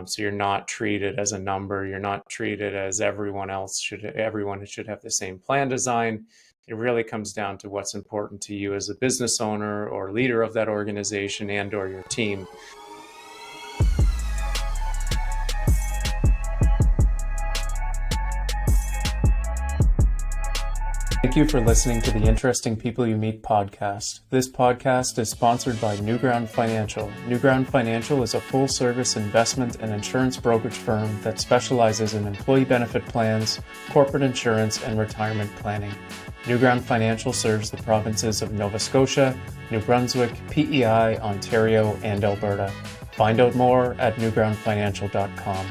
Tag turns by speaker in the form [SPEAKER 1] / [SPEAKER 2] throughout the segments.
[SPEAKER 1] So you're not treated as a number. You're not treated as everyone else should. Everyone should have the same plan design. It really comes down to what's important to you as a business owner or leader of that organization and or your team. Thank you for listening to the Interesting People You Meet podcast. This podcast is sponsored by Newground Financial. Newground Financial is a full-service investment and insurance brokerage firm that specializes in employee benefit plans, corporate insurance, and retirement planning. Newground Financial serves the provinces of Nova Scotia, New Brunswick, PEI, Ontario, and Alberta. Find out more at newgroundfinancial.com.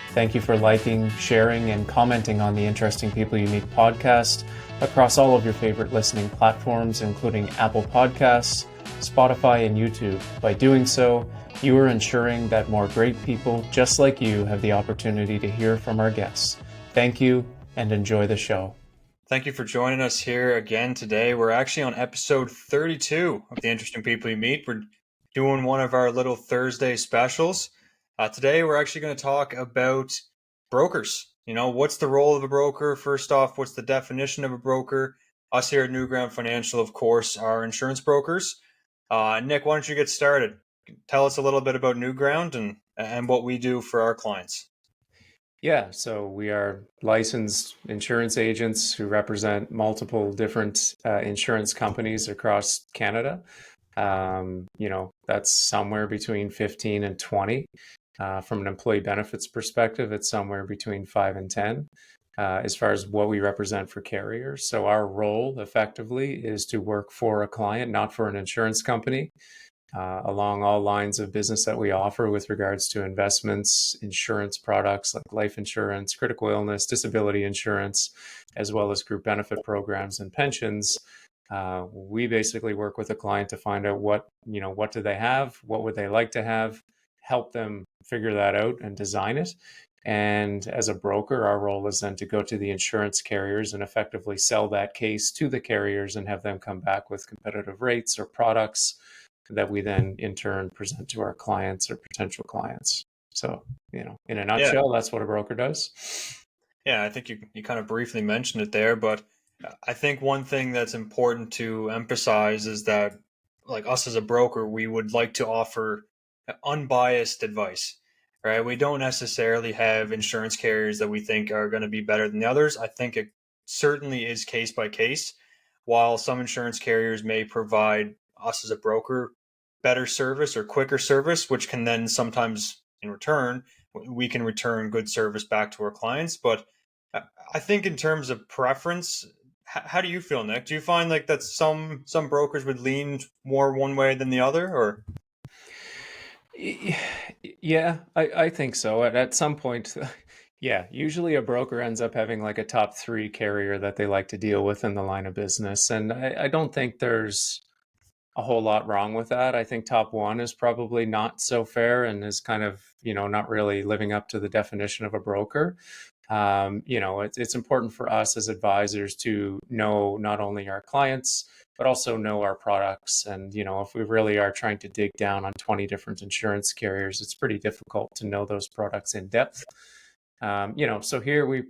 [SPEAKER 1] Thank you for liking, sharing, and commenting on the Interesting People You Meet podcast across all of your favorite listening platforms, including Apple Podcasts, Spotify, and YouTube. By doing so, you are ensuring that more great people just like you have the opportunity to hear from our guests. Thank you, and enjoy the show.
[SPEAKER 2] Thank you for joining us here again today. We're actually on episode 32 of the Interesting People You Meet. We're doing one of our little Thursday specials. Today, we're actually going to talk about brokers. What's the role of a broker? First off, what's the definition of a broker? Us here at Newground Financial, of course, are insurance brokers. Nick, why don't you get started? Tell us a little bit about Newground and what we do for our clients.
[SPEAKER 1] Yeah, so we are licensed insurance agents who represent multiple different insurance companies across Canada. That's somewhere between 15 and 20. From an employee benefits perspective, it's somewhere between 5 and 10 as far as what we represent for carriers. So our role effectively is to work for a client, not for an insurance company, along all lines of business that we offer with regards to investments, insurance products like life insurance, critical illness, disability insurance, as well as group benefit programs and pensions. We basically work with a client to find out what do they have, what would they like to have, help them figure that out and design it. And as a broker, our role is then to go to the insurance carriers and effectively sell that case to the carriers and have them come back with competitive rates or products that we then in turn present to our clients or potential clients. So, in a nutshell, That's what a broker does.
[SPEAKER 2] Yeah, I think you kind of briefly mentioned it there, but I think one thing that's important to emphasize is that, like us as a broker, we would like to offer unbiased advice, right? We don't necessarily have insurance carriers that we think are going to be better than the others. I think it certainly is case by case. While some insurance carriers may provide us as a broker better service or quicker service, which can then sometimes in return, we can return good service back to our clients. But I think in terms of preference, how do you feel, Nick? Do you find like that some brokers would lean more one way than the other, or?
[SPEAKER 1] Yeah, I think so. At some point, yeah, usually a broker ends up having like a top 3 carrier that they like to deal with in the line of business. And I don't think there's a whole lot wrong with that. I think top 1 is probably not so fair and is kind of, not really living up to the definition of a broker. It's important for us as advisors to know not only our clients, but also know our products. And, if we really are trying to dig down on 20 different insurance carriers, it's pretty difficult to know those products in depth. So here we,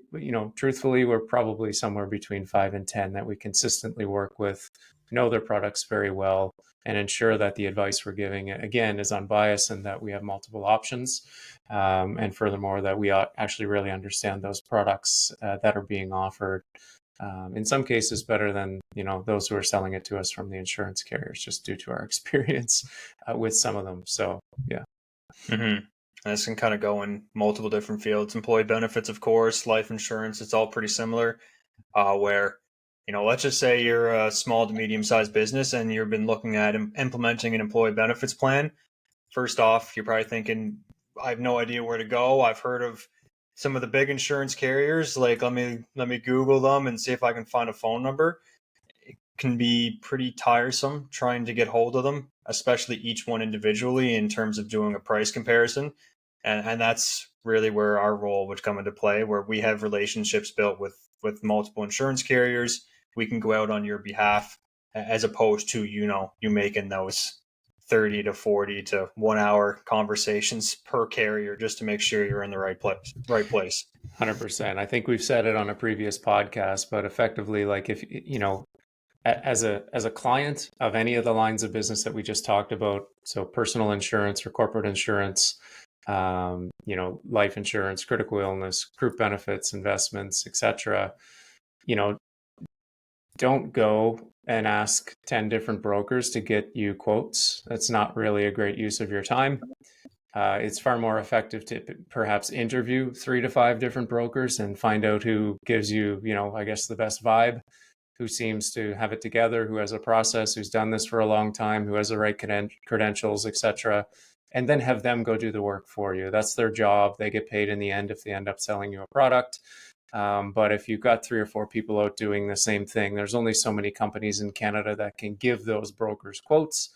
[SPEAKER 1] truthfully, we're probably somewhere between 5 and 10 that we consistently work with, know their products very well, and ensure that the advice we're giving, again, is unbiased and that we have multiple options. And furthermore, that we actually really understand those products that are being offered. In some cases better than, those who are selling it to us from the insurance carriers, just due to our experience with some of them. So, yeah.
[SPEAKER 2] Mm-hmm. And this can kind of go in multiple different fields. Employee benefits, of course, life insurance, it's all pretty similar. Where, let's just say you're a small to medium-sized business and you've been looking at implementing an employee benefits plan. First off, you're probably thinking, I have no idea where to go. I've heard of some of the big insurance carriers. Like, let me Google them and see if I can find a phone number. It can be pretty tiresome trying to get hold of them, especially each one individually in terms of doing a price comparison. And that's really where our role would come into play, where we have relationships built with multiple insurance carriers. We can go out on your behalf as opposed to, you making those 30 to 40 to 1 hour conversations per carrier just to make sure you're in the right place.
[SPEAKER 1] 100%. I think we've said it on a previous podcast, but effectively, like if you know, as a client of any of the lines of business that we just talked about, so personal insurance or corporate insurance, life insurance, critical illness, group benefits, investments, etc. You know, don't go and ask 10 different brokers to get you quotes. That's not really a great use of your time. It's far more effective to perhaps interview 3 to 5 different brokers and find out who gives you, I guess, the best vibe, who seems to have it together, who has a process, who's done this for a long time, who has the right credentials, etc. And then have them go do the work for you. That's their job. They get paid in the end if they end up selling you a product. But if you've got 3 or 4 people out doing the same thing, there's only so many companies in Canada that can give those brokers quotes.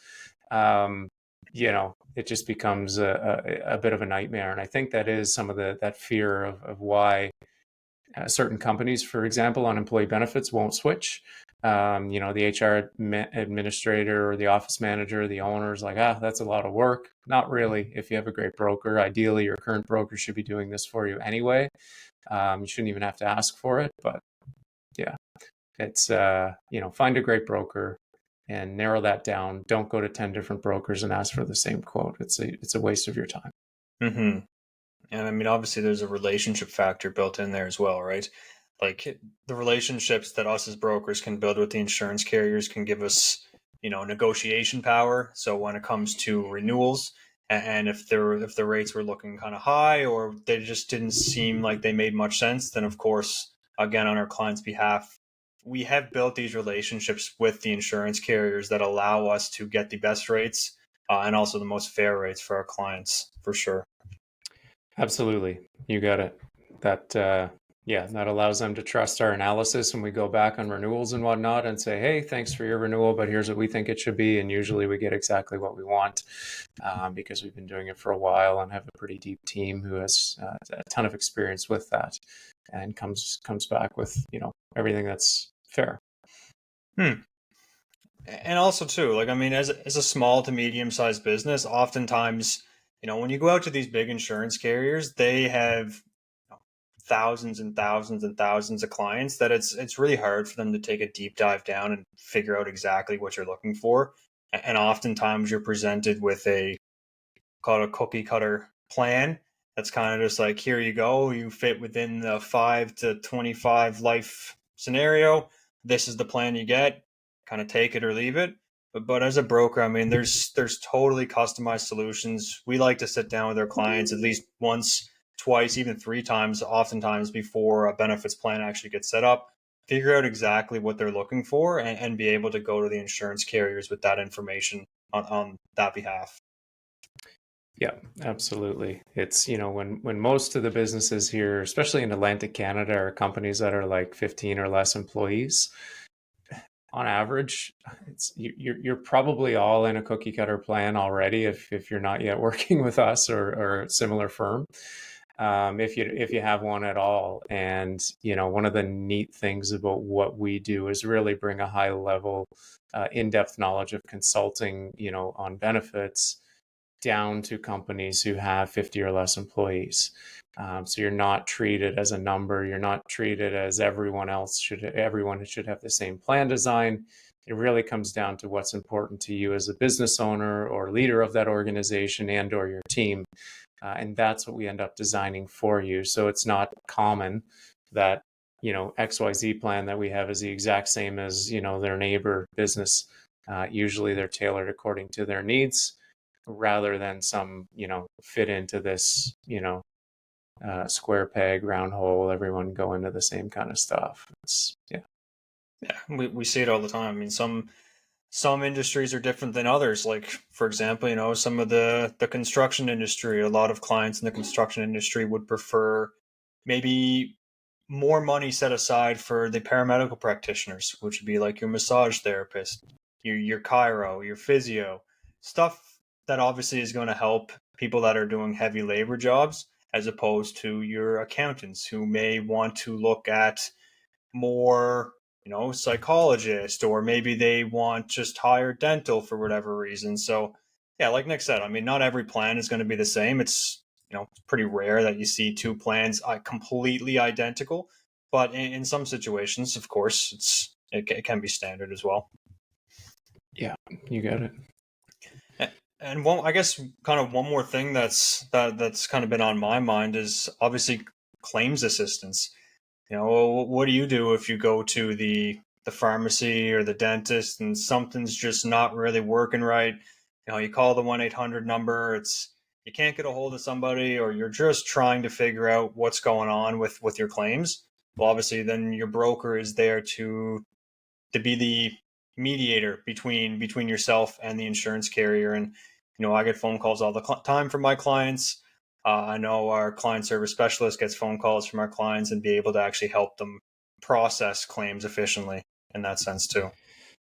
[SPEAKER 1] It just becomes a bit of a nightmare. And I think that is some of that fear of why certain companies, for example, on employee benefits won't switch. The HR administrator or the office manager, the owner is like, that's a lot of work. Not really. If you have a great broker, ideally your current broker should be doing this for you anyway. You shouldn't even have to ask for it, but yeah, it's, find a great broker and narrow that down. Don't go to 10 different brokers and ask for the same quote. It's a waste of your time.
[SPEAKER 2] Mm-hmm. And I mean, obviously, there's a relationship factor built in there as well, right? Like the relationships that us as brokers can build with the insurance carriers can give us, negotiation power. So when it comes to renewals, and if the rates were looking kind of high or they just didn't seem like they made much sense, then of course, again, on our clients' behalf, we have built these relationships with the insurance carriers that allow us to get the best rates and also the most fair rates for our clients, for sure.
[SPEAKER 1] Absolutely. You got it. That allows them to trust our analysis when we go back on renewals and whatnot and say, hey, thanks for your renewal, but here's what we think it should be. And usually we get exactly what we want because we've been doing it for a while and have a pretty deep team who has a ton of experience with that and comes back with, everything that's fair.
[SPEAKER 2] And also too, like, I mean, as a small to medium sized business, oftentimes, when you go out to these big insurance carriers, they have thousands and thousands and thousands of clients that it's really hard for them to take a deep dive down and figure out exactly what you're looking for. And oftentimes you're presented with called a cookie cutter plan. That's kind of just like, here you go, you fit within the 5 to 25 life scenario. This is the plan you get. Kind of take it or leave it. But as a broker, I mean, there's totally customized solutions. We like to sit down with our clients at least once, twice, even 3 times, oftentimes before a benefits plan actually gets set up. Figure out exactly what they're looking for and be able to go to the insurance carriers with that information on that behalf.
[SPEAKER 1] Yeah, absolutely. It's, when most of the businesses here, especially in Atlantic Canada, are companies that are like 15 or less employees, on average, you're probably all in a cookie cutter plan already if you're not yet working with us or a similar firm. If you have one at all. And one of the neat things about what we do is really bring a high level, in-depth knowledge of consulting, on benefits down to companies who have 50 or less employees. So you're not treated as a number. You're not treated as everyone else should. Everyone should have the same plan design. It really comes down to what's important to you as a business owner or leader of that organization and or your team. And that's what we end up designing for you. So it's not common that, XYZ plan that we have is the exact same as, their neighbor business. Usually they're tailored according to their needs rather than some, fit into this, square peg, round hole, everyone go into the same kind of stuff.
[SPEAKER 2] Yeah, we see it all the time. I mean, some industries are different than others. Like, for example, some of the construction industry, a lot of clients in the construction industry would prefer maybe more money set aside for the paramedical practitioners, which would be like your massage therapist, your chiro, your physio, stuff that obviously is going to help people that are doing heavy labor jobs, as opposed to your accountants who may want to look at more, psychologist, or maybe they want just higher dental for whatever reason. So Yeah, like Nick said, I mean, not every plan is going to be the same. It's, it's pretty rare that you see two plans completely identical, but in some situations, of course, it can be standard as well.
[SPEAKER 1] Yeah, you got it.
[SPEAKER 2] And one, I guess, kind of one more thing that's kind of been on my mind is obviously claims assistance. What do you do if you go to the pharmacy or the dentist and something's just not really working right? You call the 1-800 number, it's you can't get a hold of somebody, or you're just trying to figure out what's going on with your claims. Well, obviously, then your broker is there to be the mediator between yourself and the insurance carrier. And I get phone calls all the time from my clients. I know our client service specialist gets phone calls from our clients and be able to actually help them process claims efficiently in that sense too.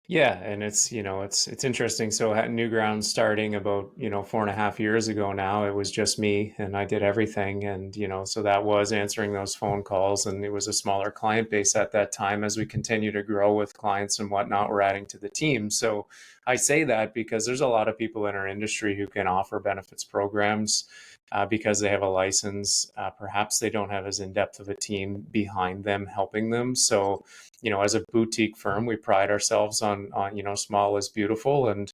[SPEAKER 1] Yeah, and it's interesting. So at Newground starting about 4.5 years ago now, it was just me and I did everything, and so that was answering those phone calls, and it was a smaller client base at that time. As we continue to grow with clients and whatnot, we're adding to the team. So I say that because there's a lot of people in our industry who can offer benefits programs. Because they have a license, perhaps they don't have as in-depth of a team behind them helping them. So as a boutique firm, we pride ourselves on small is beautiful, and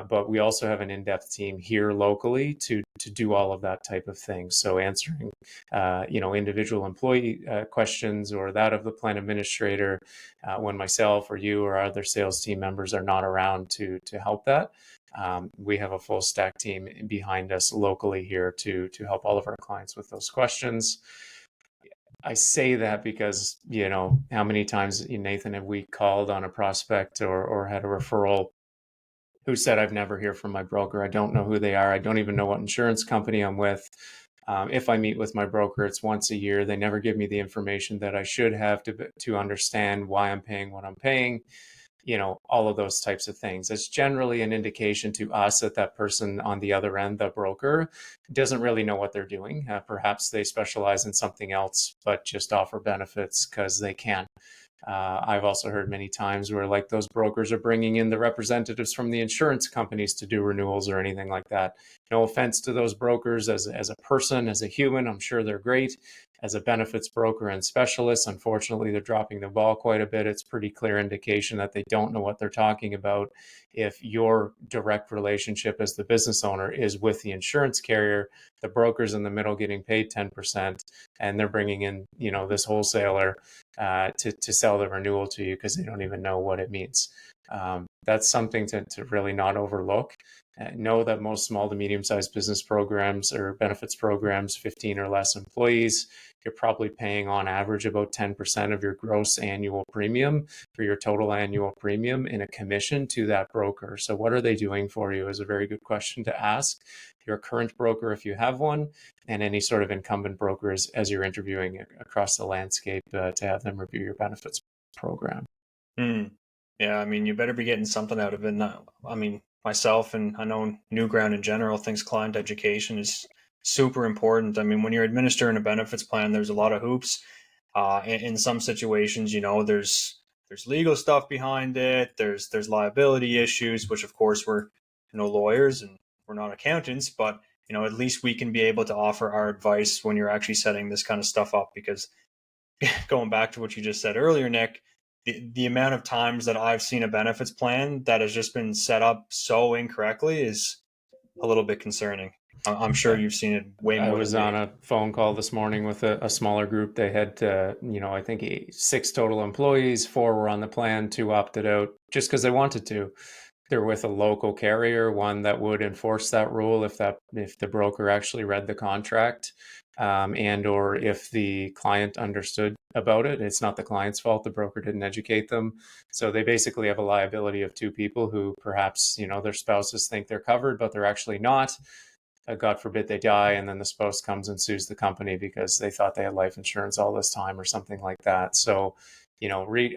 [SPEAKER 1] but we also have an in-depth team here locally to do all of that type of thing. So answering, individual employee questions or that of the plan administrator when myself or you or other sales team members are not around to help that. We have a full stack team behind us locally here to help all of our clients with those questions. I say that because, how many times, Nathan, have we called on a prospect or had a referral who said, I've never heard from my broker. I don't know who they are. I don't even know what insurance company I'm with. If I meet with my broker, it's once a year. They never give me the information that I should have to understand why I'm paying what I'm paying. All of those types of things. It's generally an indication to us that that person on the other end, the broker, doesn't really know what they're doing. Perhaps they specialize in something else, but just offer benefits because they can. I've also heard many times where like those brokers are bringing in the representatives from the insurance companies to do renewals or anything like that. No offense to those brokers as a person, as a human, I'm sure they're great. As a benefits broker and specialist, unfortunately, they're dropping the ball quite a bit. It's pretty clear indication that they don't know what they're talking about. If your direct relationship as the business owner is with the insurance carrier, the broker's in the middle getting paid 10%, and they're bringing in, this wholesaler to sell the renewal to you because they don't even know what it means. That's something to really not overlook. Know that most small to medium sized business programs or benefits programs, 15 or less employees, you're probably paying on average about 10% of your gross annual premium for your total annual premium in a commission to that broker. So, what are they doing for you is a very good question to ask your current broker if you have one, and any sort of incumbent brokers as you're interviewing across the landscape to have them review your benefits program.
[SPEAKER 2] Hmm. Yeah, I mean, you better be getting something out of it. I mean, myself and I know Newground in general thinks client education is super important. I mean, when you're administering a benefits plan, there's a lot of hoops. In some situations, there's legal stuff behind it. There's liability issues, which of course we're no lawyers and we're not accountants, but at least we can be able to offer our advice when you're actually setting this kind of stuff up. Because going back to what you just said earlier, Nick, the amount of times that I've seen a benefits plan that has just been set up so incorrectly is a little bit concerning. I'm sure you've seen it way
[SPEAKER 1] I
[SPEAKER 2] more than
[SPEAKER 1] was on
[SPEAKER 2] me.
[SPEAKER 1] a phone call this morning with a smaller group. They had, I think six total employees. Four were on the plan, two opted out just because they wanted to. They're with a local carrier, one that would enforce that rule if the broker actually read the contract, and or if the client understood about it. It's not the client's fault. The broker didn't educate them. So they basically have a liability of two people who perhaps, their spouses think they're covered, but they're actually not. God forbid they die, and then the spouse comes and sues the company because they thought they had life insurance all this time or something like that. So,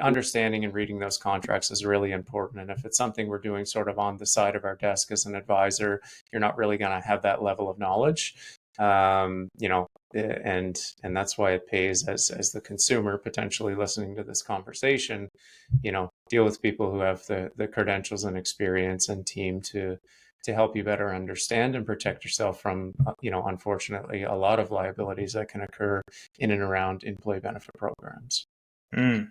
[SPEAKER 1] understanding and reading those contracts is really important. And if it's something we're doing sort of on the side of our desk as an advisor, you're not really going to have that level of knowledge. And that's why it pays as the consumer potentially listening to this conversation, deal with people who have the credentials and experience and team to to help you better understand and protect yourself from, unfortunately, a lot of liabilities that can occur in and around employee benefit programs.
[SPEAKER 2] Mm.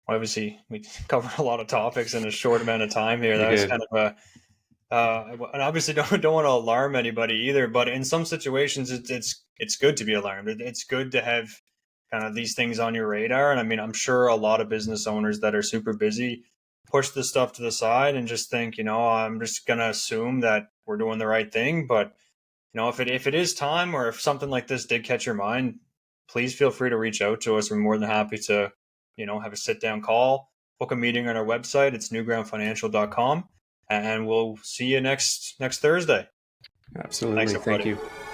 [SPEAKER 2] Obviously, we covered a lot of topics in a short amount of time here.
[SPEAKER 1] We
[SPEAKER 2] That was
[SPEAKER 1] did.
[SPEAKER 2] kind of a and obviously don't want to alarm anybody either. But in some situations, it's good to be alarmed. It's good to have kind of these things on your radar. And I mean, I'm sure a lot of business owners that are super busy push this stuff to the side and just think, I'm just gonna assume that we're doing the right thing. But if it is time, or if something like this did catch your mind, please feel free to reach out to us. We're more than happy to, have a sit down call, book a meeting on our website. It's newgroundfinancial.com, and we'll see you next Thursday.
[SPEAKER 1] Absolutely.
[SPEAKER 2] Thanks,
[SPEAKER 1] Thank
[SPEAKER 2] everybody.
[SPEAKER 1] you.